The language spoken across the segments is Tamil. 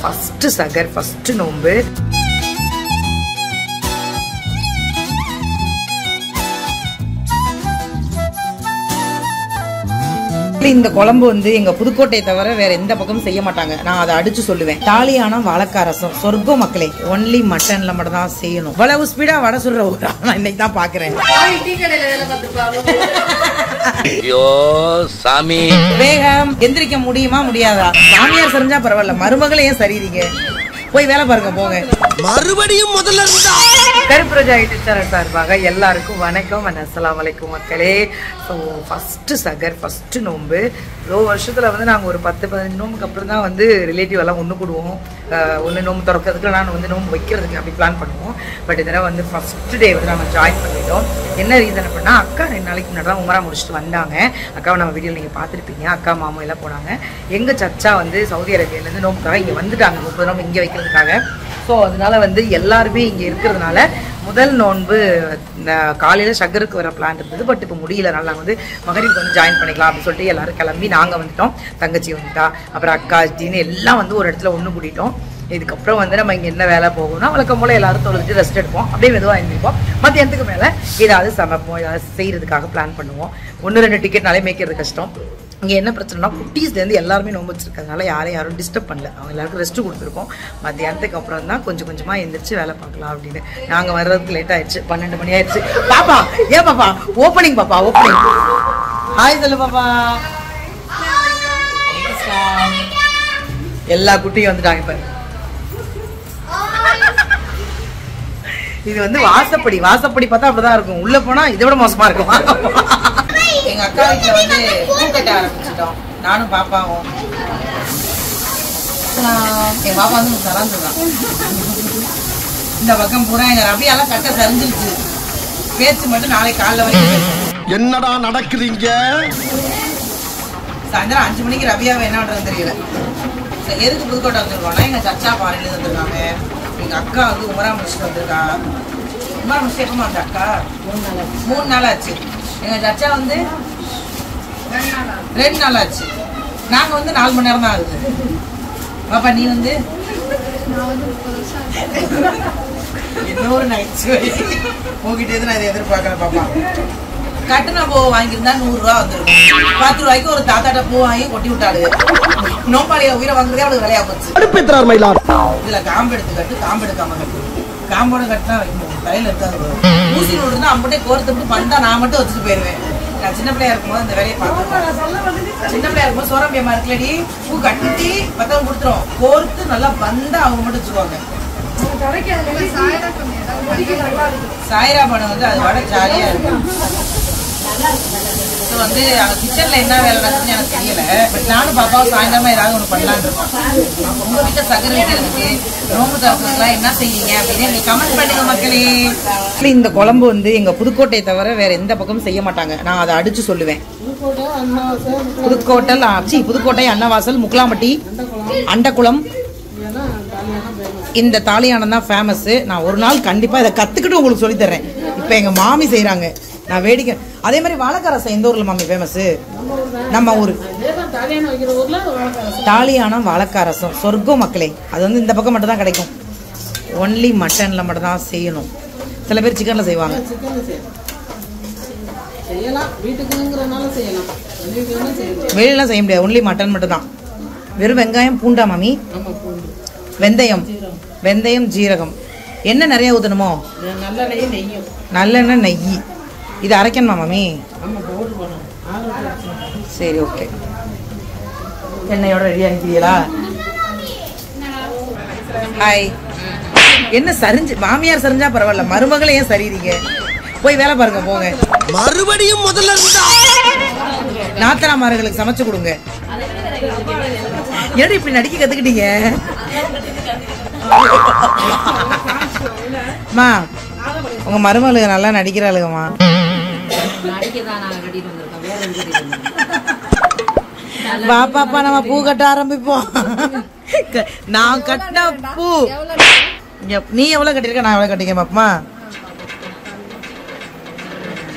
ஃபர்ஸ்ட் சகர் ஃபர்ஸ்ட் நோன்பு. இந்த குழம்பு வந்து எங்க புதுக்கோட்டையை தவிர வேற எந்த பக்கமும் செய்ய மாட்டாங்க. நான் அதை அடிச்சு சொல்லுவேன். தாலியான வாழைக்காய் ரசம் சொர்க்கம் மக்களே. ஒன்லி மட்டன்ல மட்டும் தான் செய்யணும். இவ்வளவு ஸ்பீடா வடை சொல்ற நான் இன்னைக்கு தான் பாக்குறேன். ஐயோ சாமி, வேகம் எந்திரிக்க முடியுமா முடியாதா? சாமியார் செஞ்சா பரவாயில்ல, மருமகளே ஏன் சரிறீங்க? போய் வேலை பாருங்க போங்க. மறுபடியும் முதல்ல இருந்தா. கருப்பு ரோஜா யூடியூப் சேனல் சார்பாக எல்லாருக்கும் வணக்கம். அஸ்ஸலாமு அலைக்கும் மக்களே. ஸோ ஃபஸ்ட்டு சகர் ஃபஸ்ட்டு நோன்பு. வருஷத்தில் வந்து நாங்கள் ஒரு 10-15 நோம்புக்கு அப்புறம் தான் வந்து ரிலேட்டிவ் எல்லாம் ஒன்று கூடுவோம். ஒன்று நோம்பு திறக்கிறதுக்கு நான் வந்து நோம்பு வைக்கிறதுக்கு அப்படி பிளான் பண்ணுவோம். பட் இதெல்லாம் வந்து ஃபஸ்ட்டு டே வந்து நாங்கள் ஜாயின் பண்ணிட்டோம். என்ன ரீசன் அப்படின்னா, அக்கா 2 நாளைக்கு முன்னாடி தான் உமரா முடிச்சுட்டு வந்தாங்க. அக்காவை நம்ம வீடியோவில் நீங்கள் பார்த்துருப்பீங்க. அக்கா மாமா எல்லாம் போனாங்க. எங்கள் சச்சா வந்து சவுதி அரேபியாவிலேருந்து நோம்புக்காக இங்கே வந்துட்டாங்க. 30 நோம்பு இங்கே வைக்கிறதுக்காக. ஸோ அதனால வந்து எல்லாருமே இங்கே இருக்கிறதுனால முதல் நோன்பு காலையில் ஷக்கருக்கு வர பிளான் இருந்தது. பட் இப்போ முடியல. நாங்கள் வந்து மகரிக்கு வந்து ஜாயின் பண்ணிக்கலாம் அப்படின்னு சொல்லிட்டு எல்லாரும் கிளம்பி நாங்கள் வந்துட்டோம். தங்கச்சி வந்துட்டா, அப்புறம் அக்கா ஜின்னு எல்லாம் வந்து ஒரு இடத்துல ஒன்று கூட்டிட்டோம். இதுக்கப்புறம் வந்து நம்ம இங்கே என்ன வேலை போகணும்னா வழக்கம் போல் எல்லாரும் தொழுது ரெஸ்ட் எடுப்போம். அப்படியே மெதுவாக எழுந்திருப்போம். மத்தியானத்துக்கு மேலே ஏதாவது சமைப்போம், ஏதாவது செய்கிறதுக்காக பிளான் பண்ணுவோம். 1-2 டிக்கெட்னாலே மேய்க்கிறது கஷ்டம். இங்கே என்ன பிரச்சனைனா, குட்டீஸ்லேருந்து எல்லாருமே நோம்பு வச்சிருக்கிறதுனால யாரும் டிஸ்டர்ப் பண்ணல. அவங்க எல்லாருக்கும் ரெஸ்ட்டு கொடுத்துருக்கோம். மத்தியானத்துக்கு அப்புறம் தான் கொஞ்சம் கொஞ்சமாக எழுந்திரிச்சு வேலை பார்க்கலாம் அப்படின்னு. நாங்கள் வர்றதுக்கு லேட் ஆயிடுச்சு. 12 மணி ஆயிடுச்சு. பாப்பா ஏன் பாப்பா ஓப்பனிங்? பாப்பா ஓப்பனிங். ஹாய் சொல்லு பாப்பா. எல்லா குட்டியும் வந்துட்டாங்க. இப்போ இது வந்து வாசப்படி. வாசப்படி பார்த்தா அப்படிதான் இருக்கும். உள்ள போனா இதை விட மோசமா இருக்கும். எங்க அக்கா வீட்டுல வந்து பூ கட்ட ஆரம்பிச்சிட்டோம். நானும் பாப்பாவும். என் பாப்பா வந்து சரந்துதான். இந்த பக்கம் பூரா எங்க ரபியாலாம் கட்ட சரிஞ்சிருச்சு. பேச்சு மட்டும் நாளைக்கு காலைல வரைக்கும். என்னடா நடக்குதுங்க? சாயந்தரம் 5 மணிக்கு ரபியாவை என்ன பண்றது தெரியல. எதுக்கு புதுக்கோட்டை வந்துருக்கோம்னா, எங்க சச்சா பாறையில வந்துருக்காங்க. எங்க அக்கா வந்து உமரா முடிச்சுட்டு வந்திருக்கா. உமரா முடிச்சுட்டு எப்பமா வந்த அக்கா? 3 நாள் ஆச்சு. எங்க சச்சா வந்து 2 நாள் ஆச்சு. நாங்க வந்து 4 மணி நேரம் தான் ஆகுது. பாப்பா நீ வந்து இன்னொரு நைட் போகிட்டே நான் இதை எதிர்பார்க்கல. பாப்பா கட்டுன பூ வாங்கியிருந்தா 100 ரூபா வந்துருக்கும். 10 ரூபாய்க்கு ஒரு தாத்தாட்ட பூ வாங்கி கொட்டி விட்டாரு. நோம்பாளிய உயிரை வாங்குறதே அவளுக்கு விலையா போச்சு. இதுல காம்பு எடுத்து கட்டு, காம்பு எடுக்காம கட்டு. காம்போட கட்டினா தலையில இருக்காது. ஊசி நூறு இருந்தா அம்பட்டே கோர்த்து பண்ணா நான் மட்டும் வச்சுட்டு போயிருவேன். நான் சின்ன பிள்ளையா இருக்கும்போது இந்த வேலையை பார்த்துருக்கேன். சின்ன பிள்ளையா இருக்கும்போது சோரம்பியமா இருக்குல்லடி, பூ கட்டி பத்தவங்க கொடுத்துரும். கோர்த்து நல்லா வந்தா அவங்க மட்டும் வச்சுருவாங்க. சாயரா படம் வந்து அது விட ஜாலியா இருக்கும். வந்து கிச்சன்ல என்ன வேலை நடக்குதுன்னு எனக்கு தெரியல. பட் நானும் பாப்பாவும் சாயந்தரமா ஏதாவது ஒண்ணு பண்ணலான்னு இருக்கோம். உங்க வீட்டை சகர் வைக்கிறதுக்கு நோம்பு தரப்புலாம் என்ன செய்வீங்க அப்படின்னு நீங்க கமெண்ட் பண்ணுங்க மக்களே. இந்த குழம்பு வந்து எங்க புதுக்கோட்டையை தவிர வேற எந்த பக்கமும் செய்ய மாட்டாங்க. நான் அதை அடிச்சு சொல்லுவேன். புதுக்கோட்டை அன்னவாசல், முக்கலாம்பட்டி, அண்டக்குளம், இந்த தாலியானம் தான் ஃபேமஸ். நான் ஒரு நாள் கண்டிப்பா இதை கத்துக்கிட்டு உங்களுக்கு சொல்லி தர்றேன். இப்ப எங்க மாமி செய்யறாங்க, நான் வேடிக்கை. அதே மாதிரி வாழைக்காய் ரசம் எந்த ஊர்ல மாமி ஃபேமஸ்? நம்ம ஊரு தாலியானம் வாழைக்காய் ரசம் சொர்க்கம் மக்களே. அது வந்து இந்த பக்கம் மட்டும் தான் கிடைக்கும். ஒன்லி மட்டன்ல மட்டும் தான் செய்யணும். சில பேர் சிக்கன்ல செய்வாங்க. வெளியெல்லாம் செய்ய முடியாது. ஒன்லி மட்டன் மட்டும் தான். வெறும் வெங்காயம் பூண்டா மாமி, வெந்தயம் ஜீரகம். என்ன நிறைய ஊற்றணுமோ? நல்லெண்ணெய் நெய். இது அரைக்கணுமா மாமி? சரி ஓகே. எண்ணெயோட ரெடியா நிற்கிறீங்களா? ஹாய். என்ன சரிஞ்சு மாமியார் சரிஞ்சா பரவாயில்ல, மருமகளே ஏன் சரிறீங்க? போய் வேலை பாருங்க போங்க. மறுபடியும் முதல்ல இருந்தா. நாத்தனாமார்களுக்கு சமைச்சு கொடுங்க. ஏன் இப்படி நடிக்க கத்துக்கிட்டீங்க? மா உங்க மருமகளுக்கு நல்லா நடிக்கிறாளுங்கம்மா. வா பாப்பா நம்ம பூ கட்ட ஆரம்பிப்போம். நான் கட்டின பூ நீ எவ்வளவு கட்டிருக்க, நான் எவ்வளவு கட்டிருக்கேன் பாப்பா?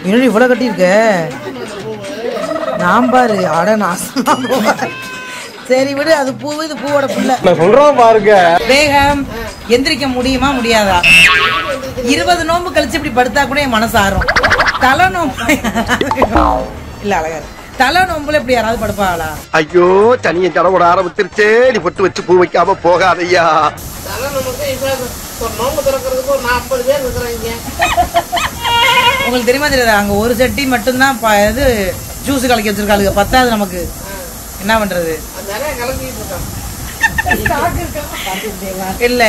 இன்னும் இவ்வளவு கட்டிருக்க? நான் பாரு அட நாசமா சரி விடு, அது பூ, இது பூவோட புள்ள. சொல்றோம் பாருங்க. வேகம் எந்திரிக்க முடியுமா முடியாதா? 20 நோம்பு கழிச்சு இப்படி படுத்தா கூட என் மனசு ஆறும். தலை நோம்பு இல்ல அழகா தலை நோம்புல இப்படி யாராவது படுப்பாங்களா? ஐயோ தனியை தடவோட ஆரம்பிச்சிருச்சே. நீ பொட்டு வச்சு பூ வைக்காம போகாதையா. உங்களுக்கு தெரியுமா தெரியாது, அங்க ஒரு சட்டி மட்டும்தான் இது ஜூஸ் கலக்கி வச்சிருக்காளுங்க. பத்தாது நமக்கு, என்ன பண்றது? இல்ல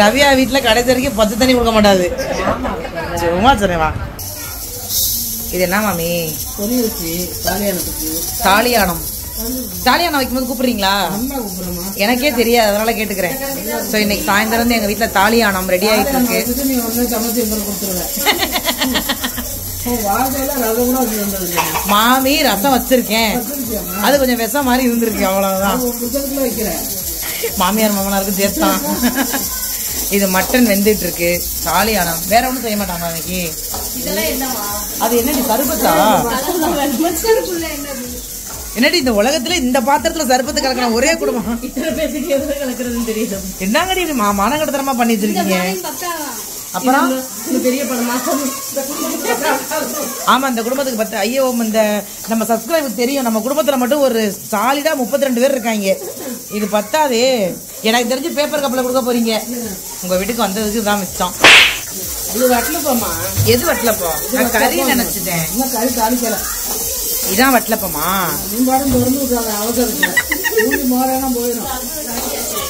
ரவியா வீட்டுல கடைசி வரைக்கும் பச்சை தண்ணி கொடுக்க மாட்டாது. சும்மா சொன்னேவா. இது என்ன மாமி? தாலியானம். தாலியானம் வைக்கும்போது கூப்பிடுறீங்களா? எனக்கே தெரியாது, அதனால கேட்டுக்கிறேன். சோ இன்னைக்கு சாயந்தரம் வந்து எங்க வீட்டுல தாலியானம் ரெடி ஆயிட்டு இருக்கு. மாமி ரசம் வச்சிருக்கேன், அது கொஞ்சம் விஷம் மாதிரி இருந்திருக்கு, அவ்வளவுதான். மாமியார் மாமனாருக்கு சேர்த்தான். இது மட்டன் வெந்துட்டு இருக்கு. தாலியானம் வேற ஒண்ணும் செய்ய மாட்டாங்க அன்னைக்கு. அது என்னடி சர்பத்தா? என்னடி இந்த உலகத்துல இந்த பாத்திரத்துல சர்பத்து கலக்கிற ஒரே குடும்பம்? என்னங்கடி இப்படி மானகடத்தனமா பண்ணி வச்சிருக்கீங்க? அப்புறம் பெரிய படமா? ஆமா, இந்த குடும்பத்துக்கு 10. ஐயோ, இந்த நம்ம சப்ஸ்கிரைபர் தெரியும், நம்ம குடும்பத்துல மட்டும் ஒரு சாலிடா 32 பேர் இருக்காங்க. இது பத்தாதே. எனக்கு தெரிஞ்சு பேப்பர் கப்ல கொடுக்க போறீங்க. உங்க வீட்டுக்கு வந்ததுக்கு தான் மிச்சம். இது வட்டலப்பமா? எது வட்டலப்பா? நான் கறி நினைச்சிட்டேன். இதான் வட்டலப்பமா?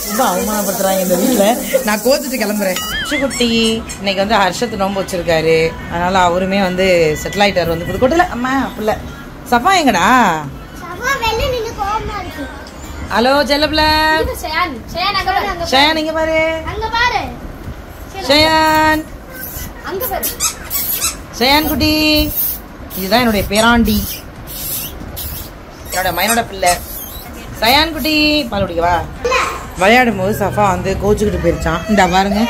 ரொம்ப அவமானப்படுத்துறாங்க இந்த வீட்டுல. நான் கோச்சிட்டு கிளம்புறேன். குட்டி இன்னைக்கு வந்து ஹர்ஷத்து நோம்பு வச்சிருக்காரு, அதனால அவருமே வந்து செட்டில் ஆயிட்டாரு. வந்து புதுக்கோட்டையில. அம்மா புள்ள சஃபா எங்கடா? ஹலோ செல்லப்புல ஷயான், இங்க பாரு ஷயான். ஷயான் குட்டி, இதுதான் என்னுடைய பேராண்டி, என்னோட மைனோட பிள்ளை சயான் குட்டி. பால் குடிக்கவா? விளையாடும் போது சஃபா வந்து கோச்சுக்கிட்டு போயிருச்சான். இந்த பாருங்க,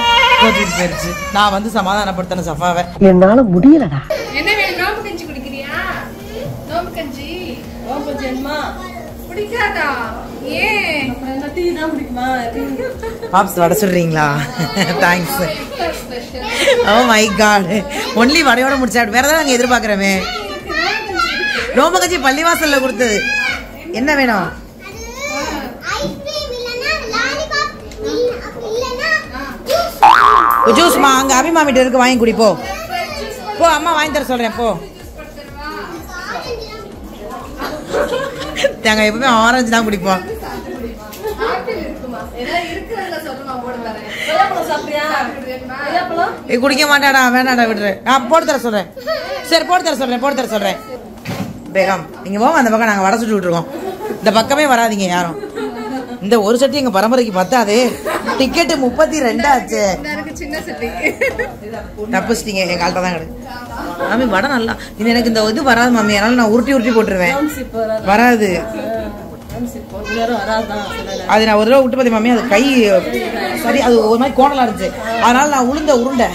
கோச்சுக்கிட்டு போயிருச்சு. நான் வந்து சமாதானப்படுத்தின சஃபாவை. என்னால முடியலடா. என்ன வேணும்? நோம்பு கஞ்சி குடிக்கிறியா? நோம்பு கஞ்சி? நோம்பு கஞ்சி என்னமா குடிக்காதா? ஏன்? அப்புறம் டீ தான் குடிக்குமா? பாப்ஸ் வடை சொல்றீங்களா? Thanks. Oh my god, only வடையோட முடிச்சா. வேற ஏதாவது நாங்க எதிர்பார்க்கிறோமே. நோம்பு கஞ்சி பள்ளிவாசல்ல கொடுத்தது. என்ன வேணும்? ஜூஸ்மா அங்க அபிமாமிட்ட இருக்கு, வாங்கி குடி. போ போ, அம்மா வாங்கி தர சொல்றேன். போ. நாங்க எப்பவுமே ஆரஞ்சு தான் குடிப்போம். குடிக்க மாட்டாடா, வேண்டாடா, விடுறேன். நான் போட்டு தர சொல்றேன். சரி போட்டு தர சொல்றேன். பேகம் நீங்க போங்க, அந்த பக்கம் நாங்க வடை சுட்டு விட்டுருக்கோம். இந்த பக்கமே வராதிங்க யாரும். இந்த ஒரு சட்டி எங்க பரம்பரைக்கு பத்தாது. டிக்கெட் 32 ஆச்சு. தப்பிச்சிட்டீங்க, என் கால்ட்ட தான் கிடக்கு. மாமி வடை நல்லா இது. எனக்கு இந்த இது வராது மாமி, அதனால நான் உருட்டி போட்டுருவேன். வராது அது. நான் ஒரு தடவை விட்டு பார்த்தேன் மாமி, அது கை சரி, அது ஒரு மாதிரி கோணலா இருந்துச்சு. அதனால நான் உருண்டை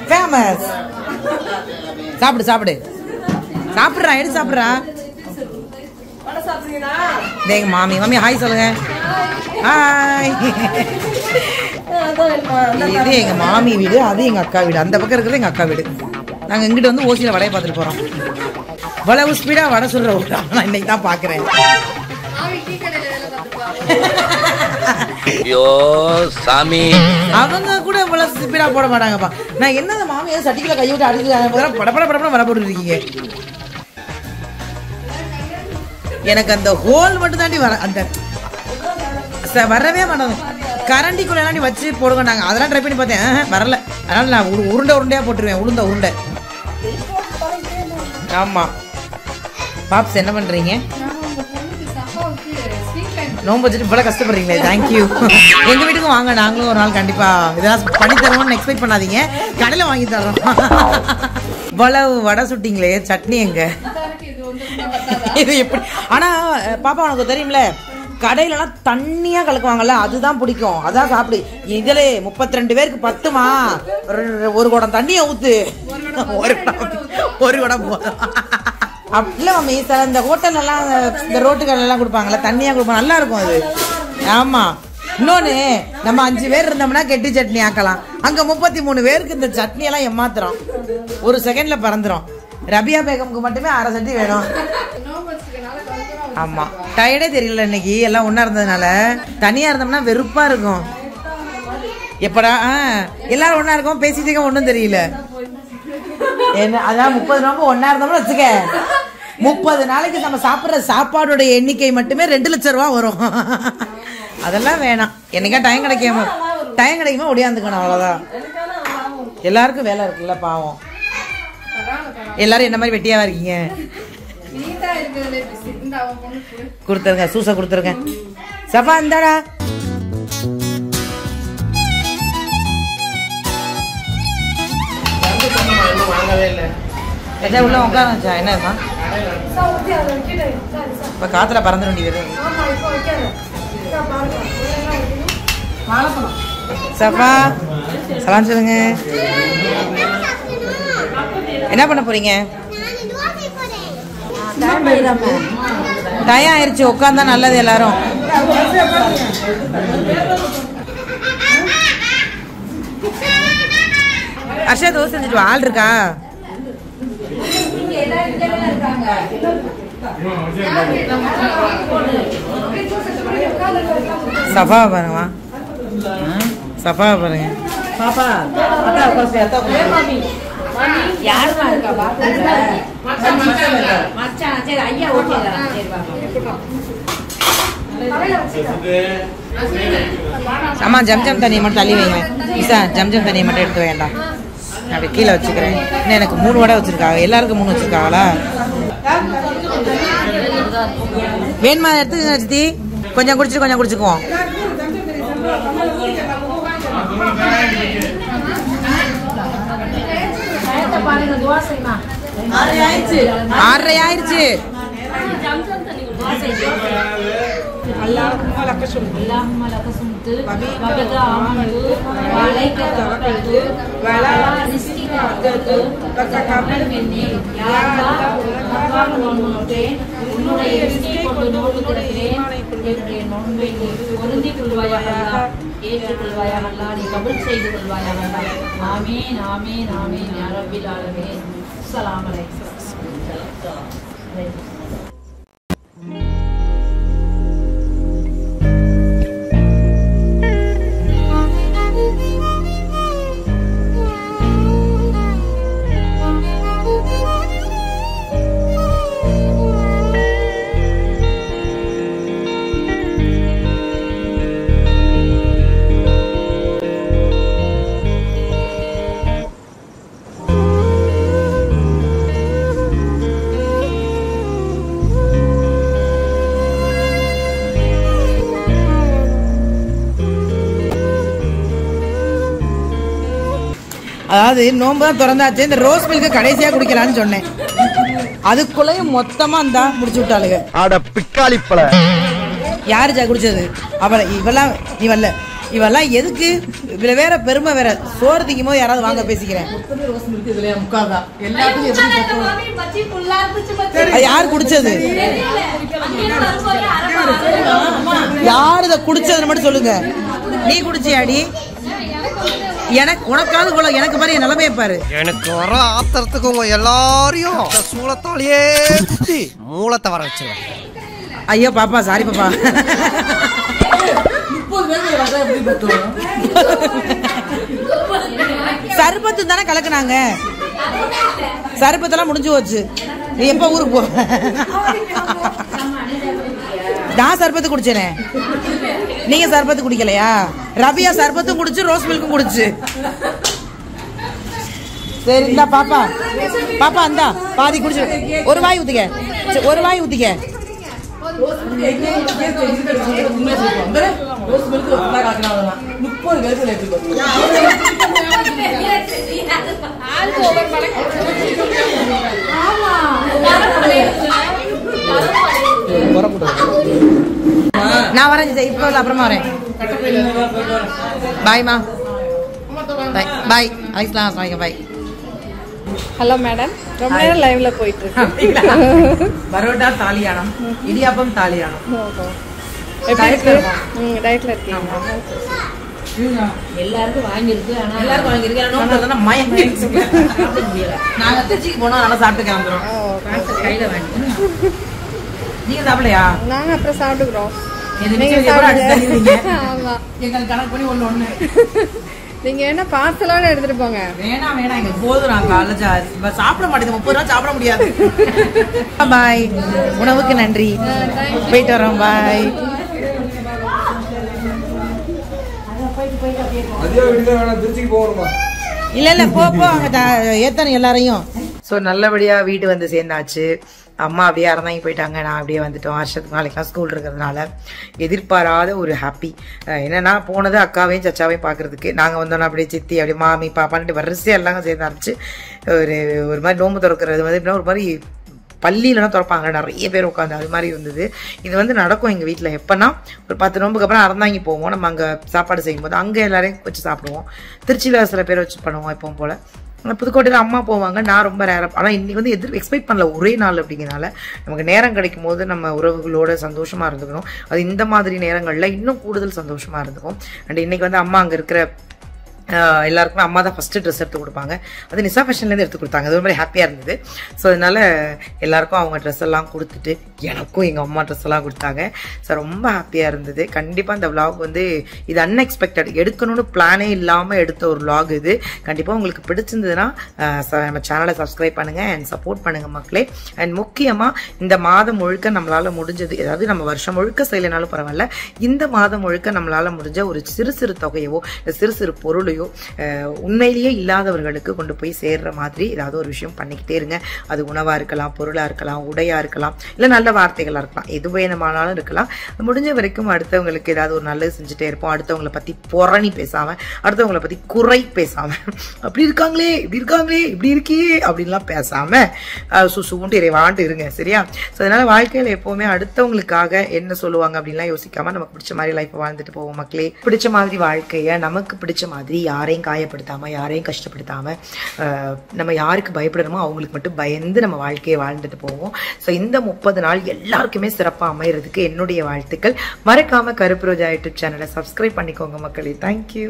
ஃபேமஸ். சாப்பிடுறா, எடுத்து சாப்பிடுறா. எங்க மாமி ஹாய் சொல்லுங்க. ஹாய். இது எங்க மாமி வீடு, அது எங்க அக்கா வீடு. அந்த பக்கம் இருக்கிறது எங்க அக்கா வீடு. நாங்க இங்கிட்ட வந்து ஓசியில வடையை பார்த்துட்டு போறோம். இவ்வளவு ஸ்பீடா வடை சுடுற ஒரு நான் இன்னைக்கு தான் பாக்குறேன். ஐயோ சாமி, அவங்க கூட இவ்வளவு ஸ்பீடா போட மாட்டாங்கப்பா. நான் என்னது மாமியா சட்டிக்குள்ள கையை விட்டு அடிச்சு படப்பட வடை போட்டு இருக்கீங்க. எனக்கு அந்த ஹோல் மட்டும் தாண்டி வர, அந்த வரவே மாட்டோம். கரண்டிக்குள்ள வச்சு போடுங்க. நாங்க அதெல்லாம் ட்ரை பண்ணி பார்த்தேன், வரல. அதனால நான் உருண்டையா போட்டுருவேன். உருண்டை. ஆமா. பாப்ஸ் என்ன பண்றீங்க? நோம்பு வச்சுட்டு இவ்வளவு கஷ்டப்படுறீங்களே. தேங்க்யூ. எங்க வீட்டுக்கும் வாங்க, நாங்களும் ஒரு நாள் கண்டிப்பா இதெல்லாம் பண்ணி தருவோம்னு எக்ஸ்பெக்ட் பண்ணாதீங்க. கடையில வாங்கி தரோம். இவ்வளவு வடை சுட்டிங்களே, சட்னி எங்க? இது எப்படி? ஆனா பாப்பா உனக்கு தெரியும்ல, கடையிலலாம் தண்ணியா கலக்குவாங்கல்ல, அதுதான் பிடிக்கும். அதான் சாப்பிடு. இதுல 32 பேருக்கு 10மா? ஒரு குடம் தண்ணியை ஊத்து. ஒரு குடம் போதும். இல்ல மம்மி சார் இந்த ஹோட்டல்ல எல்லாம் இந்த ரோட்டுகள் எல்லாம் கொடுப்பாங்கல்ல, தண்ணியா கொடுப்பாங்க, நல்லா இருக்கும் அது. ஆமா. இன்னொன்னு நம்ம 5 பேர் இருந்தோம்னா கெட்டி சட்னி ஆக்கலாம். அங்க 33 பேருக்கு இந்த சட்னி எல்லாம் ஏமாத்துறோம், ஒரு செகண்ட்ல பறந்துரும். ரபியா பேகம்க்கு மட்டுமே 1/2 சட்டி வேணும். ஆமா, டயர்டே தெரியல இன்னைக்கு, எல்லாம் ஒன்னா இருந்ததுனால. தனியா இருந்தோம்னா வெறுப்பா இருக்கும். எப்படா எல்லாரும் ஒன்னா இருக்கும், பேசிட்டு ஒன்னும் தெரியல. என்ன அதான் 30 நோம்பு ஒன்னா இருந்தோம்னு வச்சுக்க, 30 நாளைக்கு நம்ம சாப்பிட்ற சாப்பாடோட எண்ணிக்கை மட்டுமே 2 லட்சம் ரூபா வரும். அதெல்லாம் வேணாம். என்னைக்கா டைம் கிடைக்குமா ஒடியாந்துக்கணும், அவ்வளவுதான். எல்லாருக்கும் வேலை இருக்குல்ல, பாவம். எல்லாரும் என்ன மாதிரி வெட்டியாவா இருக்கீங்க? கொடுத்துருங்க, சூசை கொடுத்துருங்க. சபா இந்தாடா. வாங்கவே இல்லை. உள்ள உட்காந்துச்சா? என்னம்மா இப்ப காத்துல பறந்து வேண்டியது. சபா சலாம் சொல்லுங்க. என்ன பண்ண போறீங்க? டயம் ஆயிடுச்சு, உட்காந்தா நல்லது. எல்லாரும் அர்ஷா தோசை செஞ்சுட்டு ஆள் இருக்கா? சஃபா பாருங்க, சஃபா பாருங்க. பாப்பா அம்மா ஜம்ஜம் தண்ணியை மட்டும் தள்ளி வைங்க. ஈசா ஜம்ஜம் தண்ணியை மட்டும் எடுத்து வேண்டாம், அப்படி கீழே வச்சுக்கிறேன். இன்னும் எனக்கு 3 வடை வச்சிருக்காங்க, எல்லாருக்கும் 3 வச்சிருக்காங்களா? வேணுமா எடுத்துக்கங்க சித்தி. கொஞ்சம் குடிச்சுக்குவோம். ஆறரை ஆயிடுச்சு. اللهم لك سمت وبك آمنت وعليك توكلت وعلى رزقك قدرت فتقبل مني يا الله غفار المغفرين. உன்னுடைய ரிஸ்கை கொண்டு நோன்பு திறக்கிறேன், என்னுடைய நோன்பை நீ பொருந்திக் கொள்வாயாக அல்லாஹ், ஏற்றுக்கொள்வாயாக அல்லாஹ், நீ கபூல் செய்து கொள்வாயாக அல்லாஹ். ஆமீன் ஆமீன் ஆமீன் யா ரப்பில் ஆலமீன். அஸ்ஸலாமு அலைக்கும். அதாவது நோம்பு தான் திறந்தாச்சு, இந்த ரோஸ் மில்க் கடைசியா குடிக்கலான்னு சொன்னேன், அதுக்குள்ளேயும் மொத்தமா இருந்தா முடிச்சு விட்டாளுங்க. யாரு குடிச்சது? அவளை இவெல்லாம் நீ வரல, இவெல்லாம் எதுக்கு? இதுல வேற பெருமை வேற. சோறு திங்கும் போது யாராவது வாங்க பேசிக்கிறேன். யாரு குடிச்சது? யாரு இதை குடிச்சதுன்னு மட்டும் சொல்லுங்க. நீ குடிச்சியாடி? எனக்கு உனக்காவது போல, எனக்கு பாரு நிலைமையை பாரு. எனக்கு வர ஆத்திரத்துக்கு உங்க எல்லாரையும் சூளத்தாலேயே மூலத்தை வர வச்சிருவேன். ஐயோ பாப்பா, சாரி பாப்பா. சர்பத்து தானே கலக்குனாங்க, சர்பத்தெல்லாம் முடிஞ்சு போச்சு. நீ எப்ப ஊருக்கு போ? நான் சர்பத்து குடிச்சேனே, நீங்க சர்பத்து குடிக்கலையா? ரபியா சர்பத்தும் குடிச்சு ரோஸ் மில்க்கும் குடிச்சு. சரி இந்தா பாப்பா, பாப்பா இந்தா பாதி குடிச்சு. ஒரு வாய் ஊத்திக்க, ஒரு வாய் ஊத்திக்க. நான் வரேன், இப்ப அப்புறமா வரேன். பாய்மா, பாய் பாய். அலிஸ்லாம் பாய். ஹலோ மேடம், ரொம்ப நேரம் லைவ்ல போயிட்டு இருக்கு. பரோட்டா தாலியானம், இடியாப்பம் தாலியானம். டயட்ல இருக்கீங்க. எல்லாருக்கும் வாங்கியிருக்கு. ஆனா எல்லாருக்கும் வாங்கியிருக்கேன். நாங்க திருச்சிக்கு போனோம், அதனால சாப்பிட்டு கிளம்புறோம். கையில வாங்கி நீங்க சாப்பிடலையா? நாங்க அப்புறம் சாப்பிட்டுக்கிறோம். ஆமா, எங்களுக்கு கணக்கு பண்ணி ஒண்ணு நீங்க என்ன பார்சலோட எடுத்துட்டு போங்க. வேணாம் எங்க போதும். நான் காலேஜ் சாப்பிட மாட்டேன், 30 ரூபா சாப்பிட முடியாது. பாய், உணவுக்கு நன்றி, போயிட்டு வரோம். பாய். இல்ல போ அங்க ஏத்தன எல்லாரையும். ஸோ நல்லபடியா வீடு வந்து சேர்ந்தாச்சு. அம்மா அப்படியே அறந்தாங்கி போயிட்டாங்க, நான் அப்படியே வந்துட்டோம். வருஷத்துக்கு நாளைக்கெல்லாம் ஸ்கூல் இருக்கிறதுனால எதிர்பாராத ஒரு ஹாப்பி. என்னன்னா போனது அக்காவையும் சச்சாவையும் பார்க்கறதுக்கு. நாங்கள் வந்தோன்னா அப்படியே சித்தி அப்படியே மாமி பாப்பான்ட்டு வரிசையாக எல்லாம் சேர்ந்து ஆரம்பிச்சு ஒரு மாதிரி நோம்பு திறக்கிறது வந்து எப்படின்னா ஒரு மாதிரி பள்ளியிலலாம் திறப்பாங்க, நிறைய பேர் உட்காந்து அது மாதிரி இருந்தது. இது வந்து நடக்கும் எங்கள் வீட்டில். எப்போனா ஒரு 10 நோம்புக்கு அப்புறம் அறந்தாங்கி போவோம். நம்ம அங்கே சாப்பாடு செய்யும்போது அங்கே எல்லாரையும் வச்சு சாப்பிடுவோம். திருச்சியில் சில பேர் வச்சு பண்ணுவோம் எப்பவும் போல். புதுக்கோட்டையில் அம்மா போவாங்க, நான் ரொம்ப ரேராக. ஆனால் இன்றைக்கி வந்து எக்ஸ்பெக்ட் பண்ணல ஒரே நாள் அப்படிங்கிறனால நமக்கு நேரம் கிடைக்கும் போது நம்ம உறவுகளோட சந்தோஷமாக இருந்துக்கணும். அது இந்த மாதிரி நேரங்களில் இன்னும் கூடுதல் சந்தோஷமாக இருந்துக்கும். அண்ட் இன்றைக்கி வந்து அம்மா அங்கே இருக்கிற எல்லாருக்குமே அம்மா தான் ஃபஸ்ட்டு ட்ரெஸ் எடுத்து கொடுப்பாங்க. அது நிசா ஃபேஷன்லேருந்து எடுத்து கொடுத்தாங்க. அது ஒரு மாதிரி ஹாப்பியாக இருந்தது. ஸோ அதனால எல்லாருக்கும் அவங்க ட்ரெஸ் எல்லாம் கொடுத்துட்டு எனக்கும் எங்கள் அம்மா ட்ரெஸ் எல்லாம் கொடுத்தாங்க. ஸோ ரொம்ப ஹாப்பியாக இருந்தது. கண்டிப்பாக இந்த விலாக் வந்து இது அன்எக்ஸ்பெக்டட், எடுக்கணும்னு பிளானே இல்லாமல் எடுத்த ஒரு விலாக் இது. கண்டிப்பாக உங்களுக்கு பிடிச்சிருந்ததுன்னா நம்ம சேனலை சப்ஸ்கிரைப் பண்ணுங்கள் அண்ட் சப்போர்ட் பண்ணுங்கள் மக்களே. அண்ட் முக்கியமாக இந்த மாதம் முழுக்க நம்மளால் முடிஞ்சது, அதாவது நம்ம வருஷம் முழுக்க செய்யலைனாலும் பரவாயில்ல, இந்த மாதம் முழுக்க நம்மளால் முடிஞ்ச ஒரு சிறு சிறு தொகையவோ சிறு சிறு பொருளையோ உண்மையிலேயே இல்லாதவர்களுக்கு கொண்டு போய் சேர்ற மாதிரி ஏதாவது ஒரு விஷயம் பண்ணிக்கிட்டே இருங்க. அது உணவா இருக்கலாம், பொருளா இருக்கலாம், உடையா இருக்கலாம், இல்ல நல்ல வார்த்தைகளா இருக்கலாம், எது வேணுமானாலும் இருக்கலாம். முடிஞ்ச வரைக்கும் அடுத்தவங்களுக்கு ஏதாவது ஒரு நல்லது செஞ்சுட்டே இருப்போம். அடுத்தவங்களை பத்தி புரணி பேசாம, அடுத்தவங்களை பத்தி குறை பேசாம, அப்படி இருக்காங்களே இப்படி இருக்காங்களே இப்படி இருக்கே அப்படின்லாம் பேசாம சுசுன்ட்டு இறைவான்ட்டு இருங்க, சரியா? ஸோ அதனால வாழ்க்கையில எப்பவுமே அடுத்தவங்களுக்காக என்ன சொல்லுவாங்க அப்படின்லாம் யோசிக்காம நமக்கு பிடிச்ச மாதிரி லைஃப் வாழ்ந்துட்டு போவோம் மக்களே. பிடிச்ச மாதிரி வாழ்க்கைய நமக்கு பிடிச்ச மாதிரி யாரையும் காயப்படுத்தாம, யாரையும் கஷ்டப்படுத்தாம, நம்ம யாருக்கு பயப்படணுமோ அவங்களுக்கு மட்டும் பயந்து நம்ம வாழ்க்கையை வாழ்ந்துட்டு போவோம். ஸோ இந்த 30 நாள் எல்லாருக்குமே சிறப்பாக அமைகிறதுக்கு என்னுடைய வாழ்த்துக்கள். மறக்காம கருப்பு ரோஜா யூடியூப் சேனலை சப்ஸ்கிரைப் பண்ணிக்கோங்க மக்களே. தேங்க்யூ.